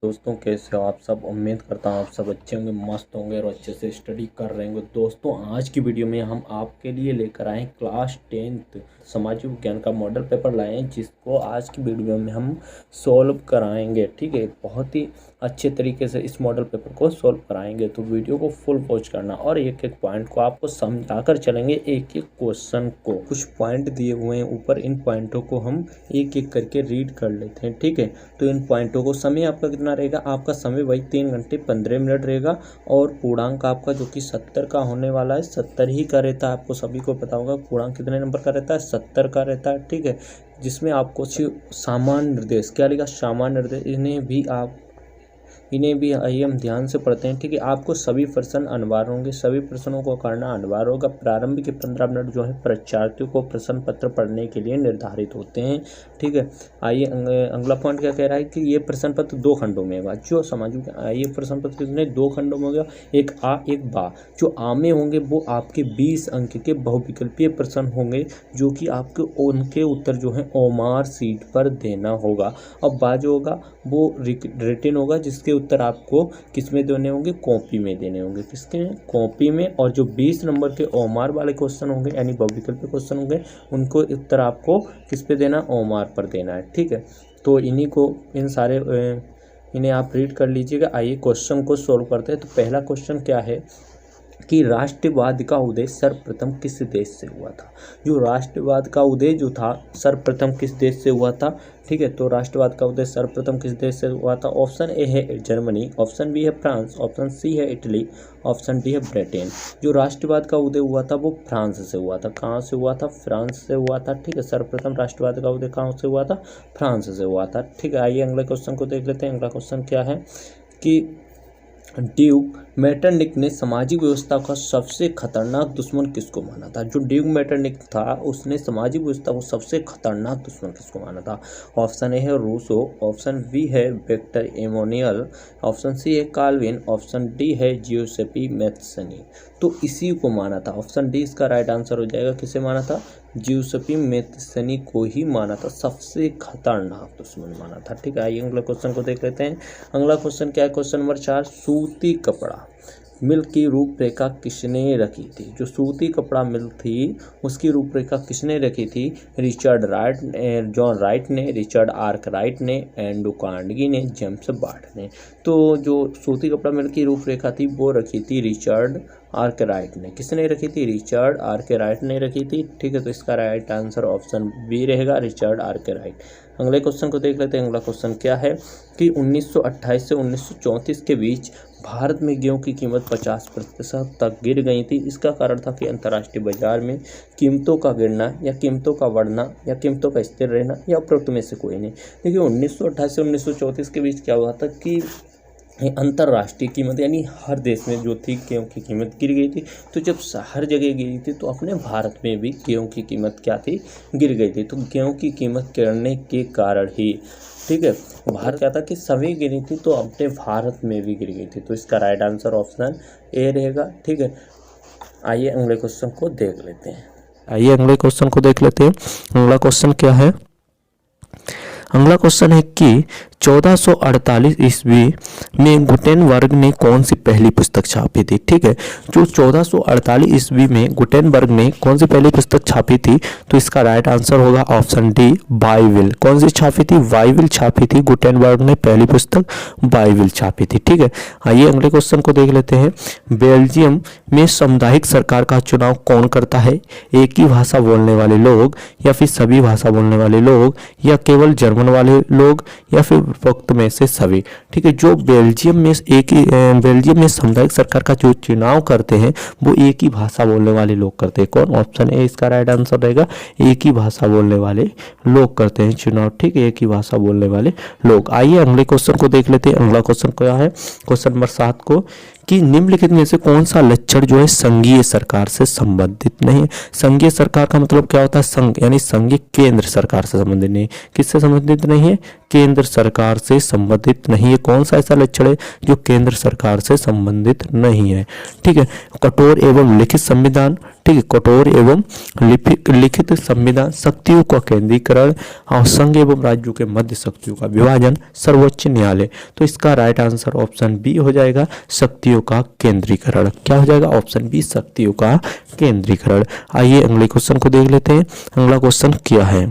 दोस्तों कैसे हो आप सब। उम्मीद करता हूँ आप सब अच्छे होंगे, मस्त होंगे और अच्छे से स्टडी कर रहे होंगे। दोस्तों आज की वीडियो में हम आपके लिए लेकर आए क्लास 10th सामाजिक विज्ञान का मॉडल पेपर लाए हैं, जिसको आज की वीडियो में हम सॉल्व कराएंगे। ठीक है, बहुत ही अच्छे तरीके से इस मॉडल पेपर को सॉल्व कराएंगे, तो वीडियो को फुल वॉच करना और एक एक पॉइंट को आपको समझाकर चलेंगे। एक एक क्वेश्चन को कुछ पॉइंट दिए हुए हैं ऊपर, इन पॉइंटों को हम एक एक करके रीड कर लेते हैं। ठीक है, तो इन पॉइंटों को समय आपका कितना रहेगा, आपका समय वही 3 घंटे 15 मिनट रहेगा और पूर्णांक आपका जो कि 70 का होने वाला है, 70 ही का रहता है। आपको सभी को पता होगा पूर्णांक कितने नंबर का रहता है, 70 का रहता है। ठीक है, जिसमें आपको सामान्य निर्देश क्या लिखा, सामान्य निर्देश, इन्हें भी आइए हम ध्यान से पढ़ते हैं। ठीक है, आपको सभी प्रश्न अनिवार्य होंगे, सभी प्रश्नों को करना अनिवार्य होगा। प्रारंभिक के 15 मिनट जो है परीक्षार्थियों को प्रश्न पत्र पढ़ने के लिए निर्धारित होते हैं। ठीक है, आइए अगला पॉइंट क्या कह रहा है कि ये प्रश्न पत्र 2 खंडों में होगा। जो समाजिक ये प्रश्न पत्र कितने 2 खंडों में होगा, एक आ एक बा। जो आ में होंगे वो आपके 20 अंक के बहुविकल्पीय प्रश्न होंगे, जो कि आपके उनके उत्तर जो है ओमार सीट पर देना होगा। अब बा जो होगा वो रिटन होगा, जिसके उत्तर आपको किस में देने होंगे, कॉपी में देने होंगे। किसके, कॉपी में। और जो 20 नंबर के ओमार वाले क्वेश्चन होंगे यानी बहुविकल्पीय क्वेश्चन होंगे, उनको उत्तर आपको किस पे देना, ओमार पर देना है। ठीक है, तो इन्हें आप रीड कर लीजिएगा। आइए क्वेश्चन को सोल्व करते हैं। तो पहला क्वेश्चन क्या है कि राष्ट्रवाद का उदय सर्वप्रथम किस देश से हुआ था। जो राष्ट्रवाद का उदय जो था सर्वप्रथम किस देश से हुआ था। ठीक है, तो राष्ट्रवाद का उदय सर्वप्रथम किस देश से हुआ था। ऑप्शन ए है जर्मनी, ऑप्शन बी है फ्रांस, ऑप्शन सी है इटली, ऑप्शन डी है ब्रिटेन। जो राष्ट्रवाद का उदय हुआ था वो फ्रांस से हुआ था। कहाँ से हुआ था, फ्रांस से हुआ था। ठीक है, सर्वप्रथम राष्ट्रवाद का उदय कहाँ से हुआ था, फ्रांस से हुआ था। ठीक है, आइए अगले क्वेश्चन को देख लेते हैं। अगला क्वेश्चन क्या है कि ड्यूक मेटरनिक ने सामाजिक व्यवस्था का सबसे खतरनाक दुश्मन किसको माना था। जो ड्यूक मेटरनिक था उसने सामाजिक व्यवस्था को सबसे खतरनाक दुश्मन किसको माना था। ऑप्शन ए है रूसो, ऑप्शन बी है विक्टर एमोनियल, ऑप्शन सी है कार्लविन, ऑप्शन डी है जियोसेपी मैथ्सनी। तो इसी को माना था, ऑप्शन डी इसका राइट आंसर हो जाएगा। किसे माना था, जियोसेपी मैथ्सनी को ही माना था, सबसे खतरनाक दुश्मन माना था। ठीक है, आइए अगले क्वेश्चन को देख लेते हैं। अगला क्वेश्चन क्या है, क्वेश्चन नंबर 4, सूती कपड़ा मिल की रूपरेखा किसने रखी थी। जो सूती कपड़ा मिल थी उसकी रूपरेखा किसने रखी थी, रिचर्ड राइट, जॉन राइट ने, रिचर्ड आर्क राइट ने, एंड्रू कार्नेगी ने, जेम्स बार्ट ने। तो जो सूती कपड़ा मिल की रूपरेखा थी वो रखी थी रिचर्ड आर्क राइट ने। किसने रखी थी, रिचर्ड आर्क राइट ने रखी थी। ठीक है, तो इसका राइट आंसर ऑप्शन बी रहेगा, रिचर्ड आर्क राइट। अगले क्वेश्चन को देख लेते हैं। अगला क्वेश्चन क्या है कि 1928 से 1934 के बीच भारत में गेहूं की कीमत 50% तक गिर गई थी। इसका कारण था कि अंतर्राष्ट्रीय बाजार में कीमतों का गिरना या कीमतों का बढ़ना या कीमतों का स्थिर रहना या उपरोक्त में से कोई नहीं। देखिए 1928 से 1934 के बीच क्या हुआ था कि अंतर्राष्ट्रीय कीमत यानी हर देश में जो थी गेहूं की कीमत गिर गई थी। तो जब हर जगह गिरी थी तो अपने भारत में भी गेहूं की कीमत क्या थी, गिर गई थी। तो गेहूं की कीमत गिरने के कारण ही, ठीक है, भारत क्या था कि सभी गिरी थी तो अपने भारत में भी गिर गई थी। तो इसका राइट आंसर ऑप्शन ए रहेगा। ठीक है, आइए अगले क्वेश्चन को देख लेते हैं। अगला क्वेश्चन क्या है, अगला क्वेश्चन है कि 1448 ईस्वी में गुटेनबर्ग ने कौन सी पहली पुस्तक छापी थी। ठीक है, जो 1448 ईस्वी में गुटेनबर्ग ने कौन सी पहली पुस्तक छापी थी, तो इसका राइट आंसर होगा ऑप्शन डी, बाइबिल। कौन सी छापी थी, बाइबिल छापी थी। गुटेनबर्ग ने पहली पुस्तक बाइबिल छापी थी। ठीक है, आइए अगले क्वेश्चन को देख लेते हैं। बेल्जियम में सामुदायिक सरकार का चुनाव कौन करता है, एक ही भाषा बोलने वाले लोग या फिर सभी भाषा बोलने वाले लोग या केवल जर्मन वाले लोग या फिर वक्त में से सभी। ठीक है, जो बेल्जियम में सामुदायिक सरकार का जो चुनाव करते हैं वो एक ही भाषा बोलने वाले लोग करते हैं। कौन, ऑप्शन ए इसका राइट आंसर रहेगा, एक ही भाषा बोलने वाले लोग करते हैं चुनाव। ठीक है, एक ही भाषा बोलने वाले लोग। आइए अगले क्वेश्चन को देख लेते हैं। अगला क्वेश्चन क्या है, क्वेश्चन नंबर 7 को कि निम्नलिखित में से कौन सा लक्षण जो है संघीय सरकार से संबंधित नहीं है। संघीय सरकार का मतलब क्या होता है, संघ यानी संघीय केंद्र सरकार से संबंधित नहीं। किससे संबंधित नहीं है, केंद्र सरकार सरकार से संबंधित नहीं है। कौन सा ऐसा लक्षण है जो केंद्र सरकार से संबंधित नहीं है, ठीक है। कठोर एवं लिखित संविधान, ठीक है, कठोर एवं लिखित संविधान, शक्तियों का केंद्रीकरण और संघ एवं राज्यों के मध्य शक्तियों का विभाजन, सर्वोच्च न्यायालय। तो इसका राइट आंसर ऑप्शन बी हो जाएगा, शक्तियों का केंद्रीकरण। क्या हो जाएगा? ऑप्शन बी, शक्तियों का केंद्रीकरण। आइए अगले क्वेश्चन को देख लेते हैं। अगला क्वेश्चन क्या है?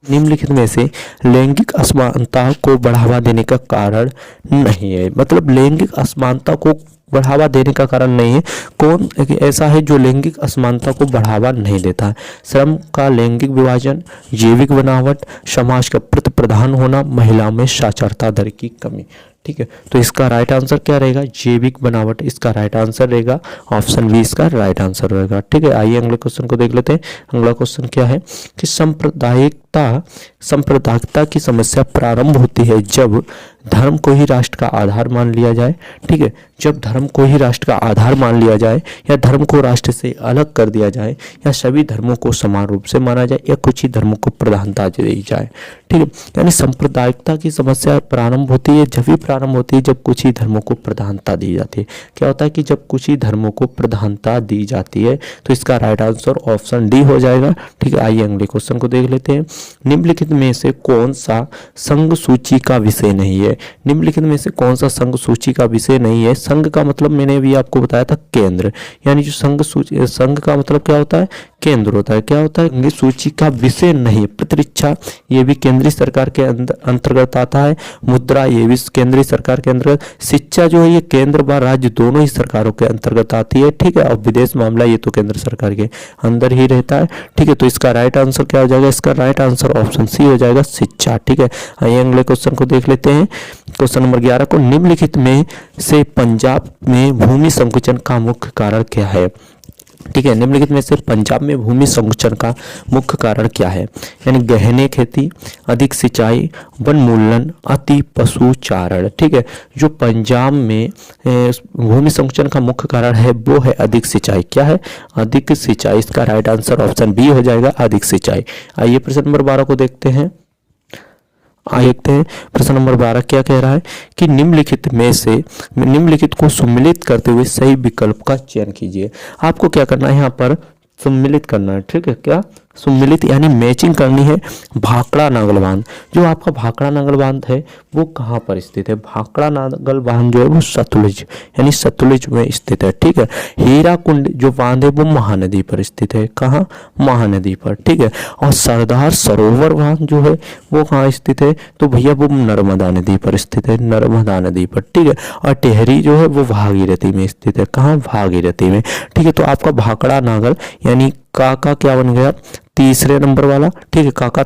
निम्नलिखित में से लैंगिक असमानता को बढ़ावा देने का कारण नहीं है। मतलब लैंगिक असमानता को बढ़ावा देने का कारण नहीं है। कौन ऐसा है जो लैंगिक असमानता को बढ़ावा नहीं देता है? श्रम का लैंगिक विभाजन, जैविक बनावट, समाज का प्रति प्रधान होना, महिलाओं में साक्षरता दर की कमी। ठीक है, तो इसका राइट आंसर क्या रहेगा? जैविक बनावट इसका राइट आंसर रहेगा। ऑप्शन बी इसका राइट आंसर रहेगा। ठीक है, आइए अगले क्वेश्चन को देख लेते हैं। अगला क्वेश्चन क्या है कि सांप्रदायिकता की समस्या प्रारंभ होती है जब धर्म को ही राष्ट्र का आधार मान लिया जाए। ठीक है, जब धर्म को ही राष्ट्र का आधार मान लिया जाए, या धर्म को राष्ट्र से अलग कर दिया जाए, या सभी धर्मों को समान रूप से माना जाए, या कुछ ही धर्मों को प्रधानता दी जाए। ठीक है, यानी सांप्रदायिकता की समस्या प्रारंभ होती है जब भी प्रारंभ होती है जब कुछ ही धर्मों को प्रधानता दी जाती है। क्या होता है कि जब कुछ ही धर्मों को प्रधानता दी जाती है, तो इसका राइट आंसर ऑप्शन डी हो जाएगा। ठीक है, आइए अगले क्वेश्चन को देख लेते हैं। निम्नलिखित में से कौन सा संघ सूची का विषय नहीं है? निम्नलिखित में से कौन सा संघ सूची का विषय नहीं है? संघ का मतलब मैंने भी आपको बताया था केंद्र, यानी जो संघ का मतलब क्या होता है? केंद्र होता है। क्या होता है? सूची का विषय नहीं। प्रतिरक्षा ये भी केंद्रीय सरकार के अंतर्गत आता है। मुद्रा ये भी केंद्रीय सरकार के अंतर्गत। शिक्षा जो है ये केंद्र व राज्य दोनों ही सरकारों के अंतर्गत आती है। ठीक है, और विदेश मामला ये तो केंद्र सरकार के अंदर ही रहता है। ठीक है, तो इसका राइट आंसर क्या हो जाएगा? इसका राइट आंसर ऑप्शन सी हो जाएगा, शिक्षा। ठीक है, आइए अगले क्वेश्चन को देख लेते हैं। क्वेश्चन नंबर 11 को, निम्नलिखित में से पंजाब में भूमि संकुचन का मुख्य कारण क्या है? ठीक है, निम्नलिखित में से पंजाब में भूमि संकुचन का मुख्य कारण क्या है? यानी गहने खेती, अधिक सिंचाई, वनोन्मूलन, अति पशुचारण। ठीक है, जो पंजाब में भूमि संकुचन का मुख्य कारण है वो है अधिक सिंचाई। क्या है? अधिक सिंचाई। इसका राइट आंसर ऑप्शन बी हो जाएगा, अधिक सिंचाई। आइए प्रश्न नंबर 12 को देखते हैं। देखते हैं प्रश्न नंबर 12 क्या कह रहा है कि निम्नलिखित को सम्मिलित करते हुए सही विकल्प का चयन कीजिए। आपको क्या करना है? यहाँ पर सम्मिलित करना है। ठीक है, क्या सम्मिलित यानी मैचिंग करनी है। भाखड़ा नागल बांध, जो आपका भाखड़ा नागल बांध है वो कहाँ पर स्थित है? भाखड़ा नागल बांध जो है वो सतलुज यानी सतलुज में स्थित है। ठीक है, हीरा कुंड जो बांध है वो महानदी पर स्थित है। कहाँ? महानदी पर। ठीक है, और सरदार सरोवर बांध जो है वो कहाँ स्थित है? तो भैया वो नर्मदा नदी पर स्थित है, नर्मदा नदी पर। ठीक है, और टेहरी जो है वो भागीरथी में स्थित है। कहाँ? भागीरथी में। ठीक है, तो आपका भाखड़ा नागल यानी काका क्या बन गया? तीसरे नंबर वाला। ठीक है, काका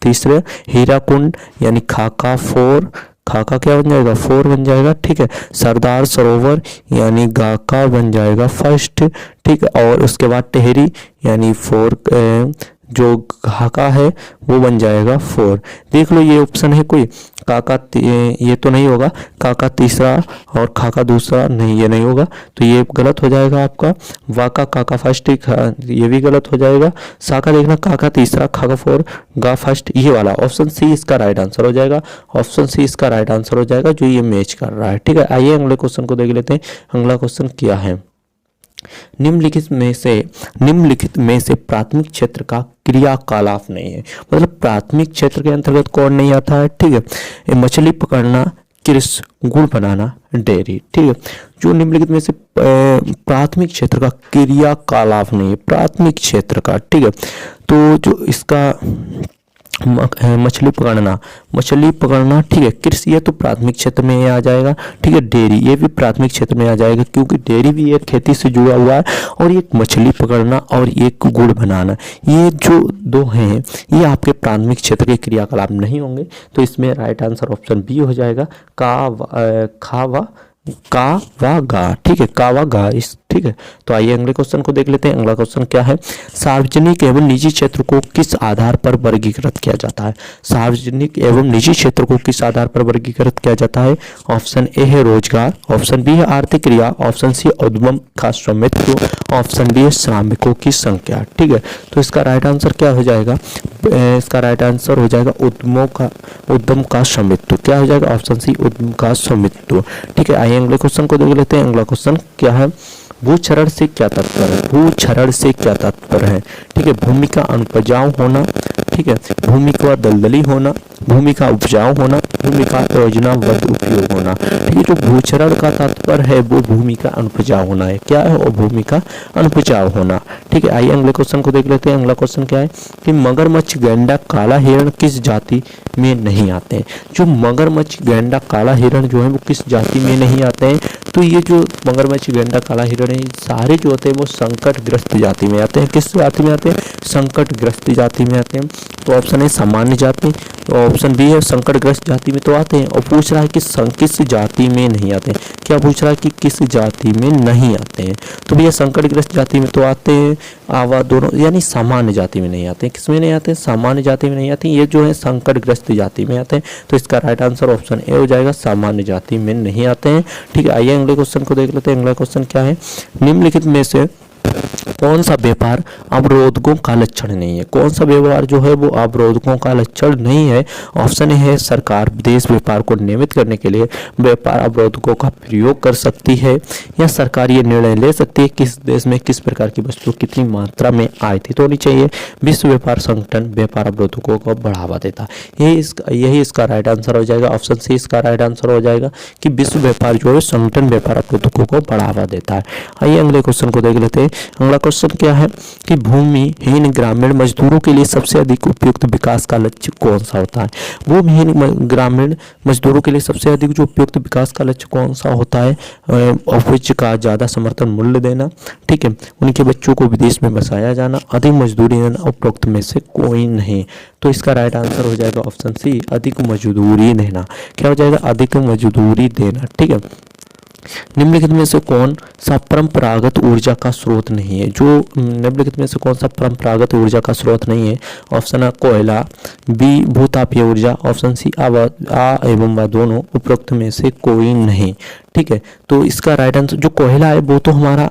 तीसरे। हीरा कुंड यानी खाका 4, खाका क्या बन जाएगा? 4 बन जाएगा। ठीक है, सरदार सरोवर यानी गाका बन जाएगा फर्स्ट। ठीक है, और उसके बाद टेहरी यानी 4 जो खाका है वो बन जाएगा 4। देख लो ये ऑप्शन है कोई? काका ये तो नहीं होगा, काका तीसरा और खाका दूसरा, नहीं ये नहीं होगा, तो ये गलत हो जाएगा आपका। वाका काका फर्स्ट, ये भी गलत हो जाएगा। साका देखना, काका तीसरा, खाका 4, गा फर्स्ट, ये वाला ऑप्शन सी इसका राइट आंसर हो जाएगा। ऑप्शन सी इसका राइट आंसर हो जाएगा जो ये मैच कर रहा है। ठीक है, आइए अगले क्वेश्चन को देख लेते हैं। अगला क्वेश्चन क्या है? निम्नलिखित में से प्राथमिक क्षेत्र का क्रियाकलाप नहीं है। मतलब प्राथमिक क्षेत्र के अंतर्गत कौन नहीं आता है? ठीक है, मछली पकड़ना, कृषि, गुड़ बनाना, डेयरी। ठीक है, जो निम्नलिखित में से प्राथमिक क्षेत्र का क्रियाकलाप नहीं है, प्राथमिक क्षेत्र का। ठीक है, तो जो इसका मछली पकड़ना, ठीक है, कृषि ये तो प्राथमिक क्षेत्र में आ जाएगा। ठीक है, डेयरी ये भी प्राथमिक क्षेत्र में आ जाएगा क्योंकि डेयरी भी एक खेती से जुड़ा हुआ है। और एक मछली पकड़ना और एक गुड़ बनाना, ये जो दो हैं ये आपके प्राथमिक क्षेत्र के क्रियाकलाप नहीं होंगे। तो इसमें राइट आंसर ऑप्शन बी हो जाएगा, का वा गा। ठीक है, का वा गा। ठीक है। तो आइए अगले क्वेश्चन को देख लेते हैं। अगला क्वेश्चन क्या है, सार्वजनिक एवं निजी क्षेत्र को किस आधार पर वर्गीकृत किया जाता है। सार्वजनिक एवं निजी क्षेत्र को किस आधार पर वर्गीकृत किया जाता है। ऑप्शन ए है रोजगार, ऑप्शन बी है आर्थिक क्रिया, ऑप्शन सी उद्यम का स्वामित्व, ऑप्शन डी है श्रमिकों की संख्या। ठीक है, तो इसका राइट आंसर क्या हो जाएगा, इसका राइट आंसर हो जाएगा उद्यम का स्वामित्व। क्या हो जाएगा, ऑप्शन सी उद्यम का स्वामित्व। ठीक है, आइए अगले क्वेश्चन को देख लेते हैं। अगला क्वेश्चन क्या है, भूक्षरण से क्या तात्पर्य है। भूक्षरण से क्या तात्पर्य है। ठीक है, भूमि का अनुपजाऊ होना, ठीक है, भूमि का दलदली होना, भूमि का उपजाऊ होना, भूमि का योजनाबद्ध उपयोग होना। ठीक है, जो भूक्षरण का तात्पर्य है वो भूमि का अनुपजाऊ होना है। क्या है, और भूमि का अनुपजाऊ होना। ठीक है, आइए अगले क्वेश्चन को देख लेते हैं। अगला क्वेश्चन क्या है कि मगरमच्छ, गैंडा, काला हिरण किस जाति में नहीं आते हैं। जो मगरमच्छ, गैंडा, काला हिरण जो है वो किस जाति में नहीं आते हैं। तो ये जो मगरमच्छ, गैंडा, काला हिरण है सारे जो होते हैं वो संकटग्रस्त जाति में आते हैं। किस जाति में आते हैं, संकटग्रस्त जाति में आते हैं। तो ऑप्शन है सामान्य जाति, तो ऑप्शन बी है संकटग्रस्त जाति में तो आते हैं। और पूछ रहा है कि किस जाति में नहीं आते हैं। क्या पूछ रहा है कि किस जाति में नहीं आते हैं। तो भैया संकटग्रस्त जाति में तो आते हैं, आवा दोनों, यानी सामान्य जाति में नहीं आते हैं। किस में नहीं आते हैं, सामान्य जाति में नहीं आते हैं। ये जो है संकटग्रस्त जाति में आते हैं। तो इसका राइट आंसर ऑप्शन ए हो जाएगा, सामान्य जाति में नहीं आते हैं। ठीक है, आइए अगले क्वेश्चन को देख लेते हैं। अगला क्वेश्चन क्या है, निम्नलिखित में से कौन सा व्यापार अवरोधकों का लक्षण नहीं है। कौन सा व्यवहार जो है वो अवरोधकों का लक्षण नहीं है। ऑप्शन है सरकार विदेश व्यापार को नियमित करने के लिए व्यापार अवरोधकों का प्रयोग कर सकती है, या सरकार ये निर्णय ले सकती है किस देश में किस प्रकार की वस्तु कितनी मात्रा में आयातित होनी चाहिए। विश्व व्यापार संगठन व्यापार अवरोधकों को बढ़ावा देता है। यही इसका राइट आंसर हो जाएगा। ऑप्शन सी इसका राइट आंसर हो जाएगा कि विश्व व्यापार जो है संगठन व्यापार अवरोधकों को बढ़ावा देता है। आइए अगले क्वेश्चन को देख लेते हैं। अगला क्वेश्चन क्या है कि भूमिहीन ग्रामीण मजदूरों के लिए सबसे अधिक उपयुक्त विकास का लक्ष्य कौन सा होता है। भूमिहीन ग्रामीण मजदूरों के लिए सबसे अधिक जो उपयुक्त विकास का लक्ष्य कौन सा होता है, उपज का ज़्यादा समर्थन मूल्य देना, ठीक है, उनके बच्चों को विदेश में बसाया जाना, अधिक मजदूरी देना, उपरोक्त में से कोई नहीं। तो इसका राइट आंसर हो जाएगा ऑप्शन सी, अधिक मजदूरी देना। क्या हो जाएगा, अधिक मजदूरी देना। ठीक है, निम्नलिखित में से कौन सा परंपरागत ऊर्जा का स्रोत नहीं है। जो निम्नलिखित में से कौन सा परंपरागत ऊर्जा का स्रोत नहीं है। ऑप्शन ए कोयला, बी भूतापीय ऊर्जा, ऑप्शन सी आ एवं व दोनों, उपरोक्त में से कोई नहीं। ठीक है, तो इसका राइट आंसर जो कोयला है वो तो हमारा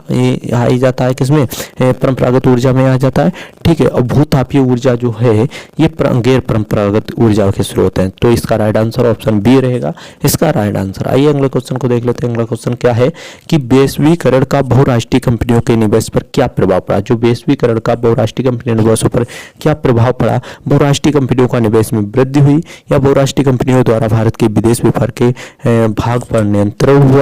आ ही जाता है किसमें, परंपरागत ऊर्जा में आ जाता है। ठीक है, और भूतापीय ऊर्जा जो है ये गैर परंपरागत ऊर्जा के स्रोत हैं। तो इसका राइट आंसर ऑप्शन बी रहेगा इसका राइट आंसर। आइए अगले क्वेश्चन को देख लेते हैं। अगला क्वेश्चन क्या है कि वैश्वीकरण का बहुराष्ट्रीय कंपनियों के निवेश पर क्या प्रभाव पड़ा। जो वैश्वीकरण का बहुराष्ट्रीय कंपनियों निवेशों पर क्या प्रभाव पड़ा। बहुराष्ट्रीय कंपनियों का निवेश में वृद्धि हुई, या बहुराष्ट्रीय कंपनियों द्वारा भारत के विदेश व्यापार के भाग पर नियंत्रण हुआ।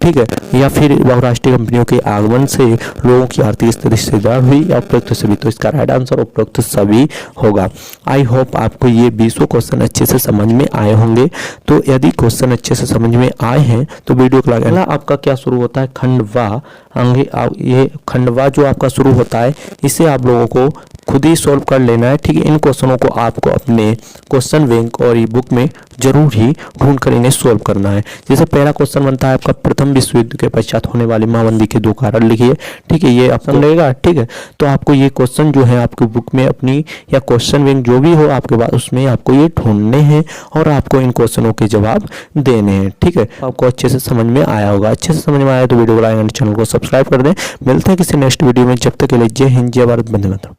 ठीक है, या फिर बहुराष्ट्रीय कंपनियों के आगमन से लोगों की आर्थिक स्थिति सुधार हुई, या उपरोक्त सभी। तो इसका राइट आंसर उपरोक्त सभी होगा। आई होप आपको ये 20 क्वेश्चन अच्छे से समझ में आए होंगे। तो यदि क्वेश्चन अच्छे से समझ में आए हैं तो वीडियो को लाइक। आपका क्या शुरू होता है, खंडवा। ये खंडवा जो आपका शुरू होता है इसे आप लोगों को खुद ही सॉल्व कर लेना है। ठीक है, इन क्वेश्चनों को आपको अपने क्वेश्चन बैंक और ई बुक में जरूर ही ढूंढ कर इन्हें सॉल्व करना है। जैसे पहला क्वेश्चन बनता है आपका, प्रथम विश्व युद्ध के पश्चात होने वाली माओबंदी के 2 कारण लिखिए। ठीक है, ये ऑप्शन रहेगा। ठीक है, तो आपको ये क्वेश्चन जो है आपकी बुक में अपनी, या क्वेश्चन बैंक जो भी हो आपके पास, उसमें आपको ये ढूंढने हैं और आपको इन क्वेश्चनों के जवाब देने हैं। ठीक है, आपको अच्छे से समझ में आया होगा। अच्छे से समझ में आया तो वीडियो को लाइक और चैनल को सब्सक्राइब कर दें। मिलते हैं किसी नेक्स्ट वीडियो में, जब तक के लिए जय हिंद, जय भारत, वंदे मातरम।